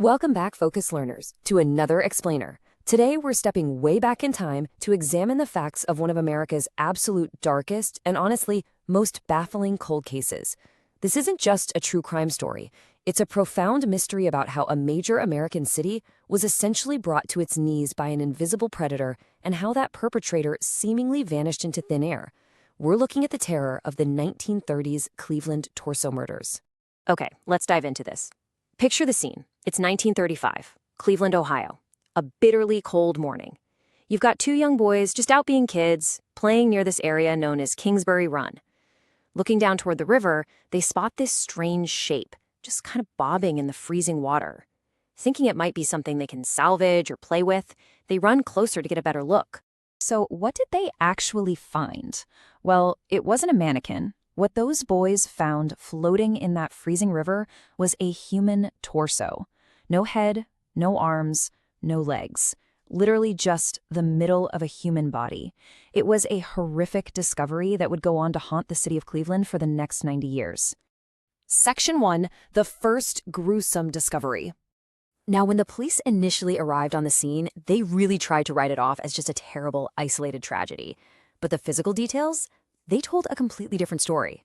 Welcome back, Focus Learners, to another explainer. Today, we're stepping way back in time to examine the facts of one of America's absolute darkest and honestly most baffling cold cases. This isn't just a true crime story. It's a profound mystery about how a major American city was essentially brought to its knees by an invisible predator and how that perpetrator seemingly vanished into thin air. We're looking at the terror of the 1930s Cleveland torso murders. Okay, let's dive into this. Picture the scene. It's 1935, Cleveland, Ohio. A bitterly cold morning. You've got two young boys just out being kids, playing near this area known as Kingsbury Run. Looking down toward the river, they spot this strange shape, just kind of bobbing in the freezing water. Thinking it might be something they can salvage or play with, they run closer to get a better look. So what did they actually find? Well, it wasn't a mannequin. What those boys found floating in that freezing river was a human torso. No head, no arms, no legs. Literally just the middle of a human body. It was a horrific discovery that would go on to haunt the city of Cleveland for the next 90 years. Section 1, the first gruesome discovery. Now, when the police initially arrived on the scene, they really tried to write it off as just a terrible, isolated tragedy. But the physical details? They told a completely different story.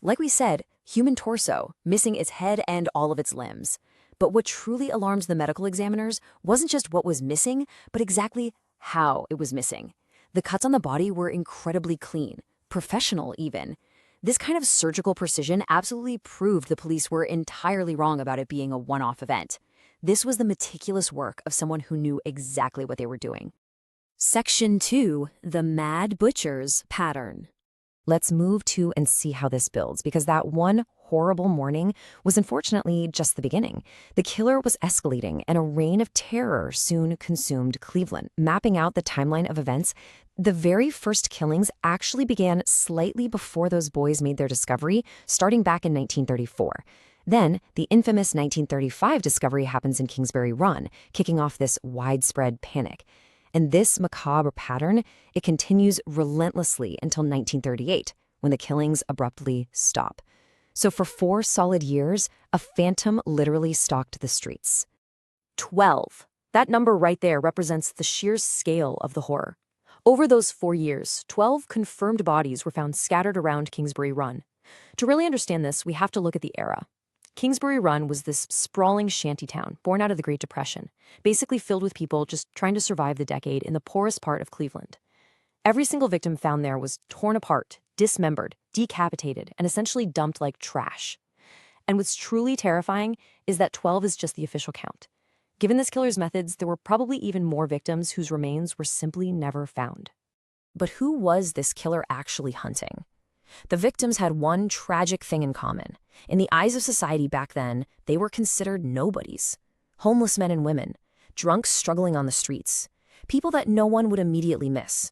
Like we said, human torso, missing its head and all of its limbs. But what truly alarmed the medical examiners wasn't just what was missing, but exactly how it was missing. The cuts on the body were incredibly clean, professional even. This kind of surgical precision absolutely proved the police were entirely wrong about it being a one-off event. This was the meticulous work of someone who knew exactly what they were doing. Section 2, the Mad Butcher's Pattern. Let's move to and see how this builds, because that one horrible morning was unfortunately just the beginning. The killer was escalating, and a reign of terror soon consumed Cleveland. Mapping out the timeline of events, the very first killings actually began slightly before those boys made their discovery, starting back in 1934. Then, the infamous 1935 discovery happens in Kingsbury Run, kicking off this widespread panic. And this macabre pattern, it continues relentlessly until 1938, when the killings abruptly stop. So for 4 solid years, a phantom literally stalked the streets. 12. That number right there represents the sheer scale of the horror. Over those 4 years, 12 confirmed bodies were found scattered around Kingsbury Run. To really understand this, we have to look at the era. Kingsbury Run was this sprawling shantytown born out of the Great Depression, basically filled with people just trying to survive the decade in the poorest part of Cleveland. Every single victim found there was torn apart, dismembered, decapitated, and essentially dumped like trash. And what's truly terrifying is that 12 is just the official count. Given this killer's methods, there were probably even more victims whose remains were simply never found. But who was this killer actually hunting? The victims had one tragic thing in common. In the eyes of society back then, they were considered nobodies. Homeless men and women, drunks struggling on the streets, people that no one would immediately miss.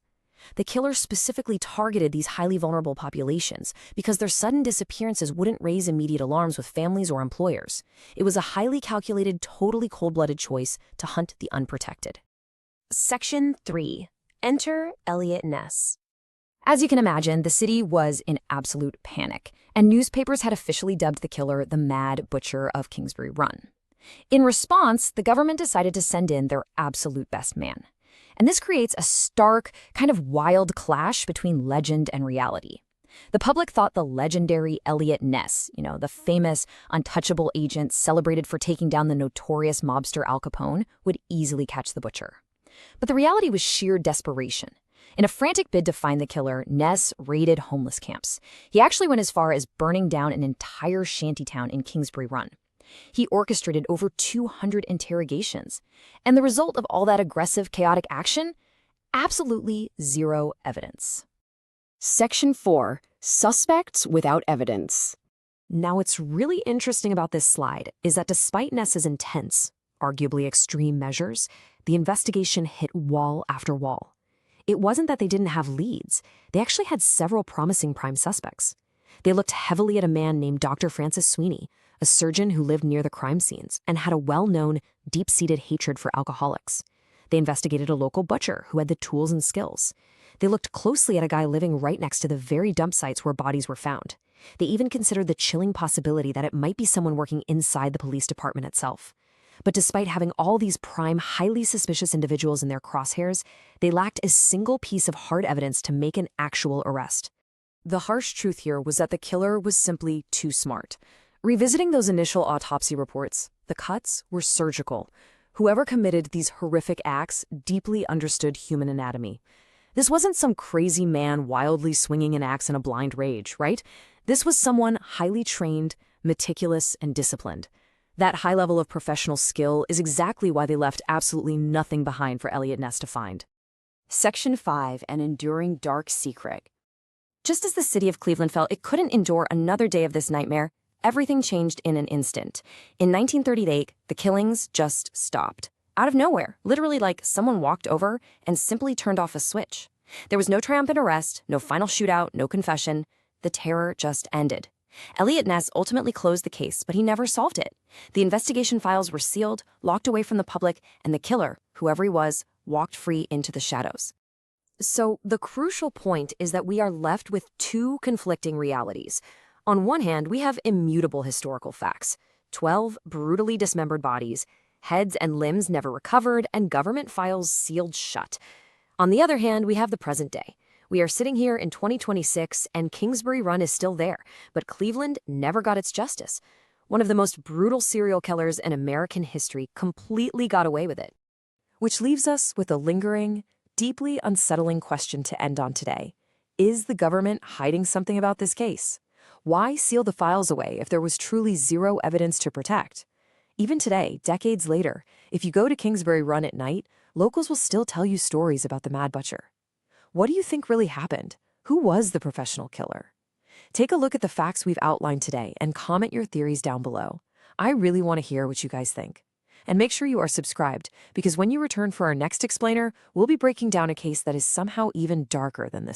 The killer specifically targeted these highly vulnerable populations because their sudden disappearances wouldn't raise immediate alarms with families or employers. It was a highly calculated, totally cold-blooded choice to hunt the unprotected. Section 3. Enter Eliot Ness. As you can imagine, the city was in absolute panic, and newspapers had officially dubbed the killer the Mad Butcher of Kingsbury Run. In response, the government decided to send in their absolute best man. And this creates a stark, kind of wild clash between legend and reality. The public thought the legendary Eliot Ness, the famous, untouchable agent celebrated for taking down the notorious mobster Al Capone, would easily catch the butcher. But the reality was sheer desperation. In a frantic bid to find the killer, Ness raided homeless camps. He actually went as far as burning down an entire shantytown in Kingsbury Run. He orchestrated over 200 interrogations. And the result of all that aggressive, chaotic action? Absolutely zero evidence. Section 4. Suspects without evidence. Now, what's really interesting about this slide is that despite Ness's intense, arguably extreme measures, the investigation hit wall after wall. It wasn't that they didn't have leads. They actually had several promising prime suspects. They looked heavily at a man named Dr. Francis Sweeney, a surgeon who lived near the crime scenes and had a well-known, deep-seated hatred for alcoholics. They investigated a local butcher who had the tools and skills. They looked closely at a guy living right next to the very dump sites where bodies were found. They even considered the chilling possibility that it might be someone working inside the police department itself. But despite having all these prime, highly suspicious individuals in their crosshairs, they lacked a single piece of hard evidence to make an actual arrest. The harsh truth here was that the killer was simply too smart. Revisiting those initial autopsy reports, the cuts were surgical. Whoever committed these horrific acts deeply understood human anatomy. This wasn't some crazy man wildly swinging an axe in a blind rage, right? This was someone highly trained, meticulous, and disciplined. That high level of professional skill is exactly why they left absolutely nothing behind for Eliot Ness to find. Section 5, an enduring dark secret. Just as the city of Cleveland felt it couldn't endure another day of this nightmare, everything changed in an instant. In 1938, the killings just stopped. Out of nowhere, literally like someone walked over and simply turned off a switch. There was no triumphant arrest, no final shootout, no confession. The terror just ended. Eliot Ness ultimately closed the case, but he never solved it. The investigation files were sealed, locked away from the public, and the killer, whoever he was, walked free into the shadows. So the crucial point is that we are left with two conflicting realities. On one hand, we have immutable historical facts: 12 brutally dismembered bodies, heads and limbs never recovered, and government files sealed shut. On the other hand, we have the present day. We are sitting here in 2026, and Kingsbury Run is still there, but Cleveland never got its justice. One of the most brutal serial killers in American history completely got away with it. Which leaves us with a lingering, deeply unsettling question to end on today. Is the government hiding something about this case? Why seal the files away if there was truly zero evidence to protect? Even today, decades later, if you go to Kingsbury Run at night, locals will still tell you stories about the Mad Butcher. What do you think really happened? Who was the professional killer? Take a look at the facts we've outlined today and comment your theories down below. I really want to hear what you guys think. And make sure you are subscribed, because when you return for our next explainer, we'll be breaking down a case that is somehow even darker than this.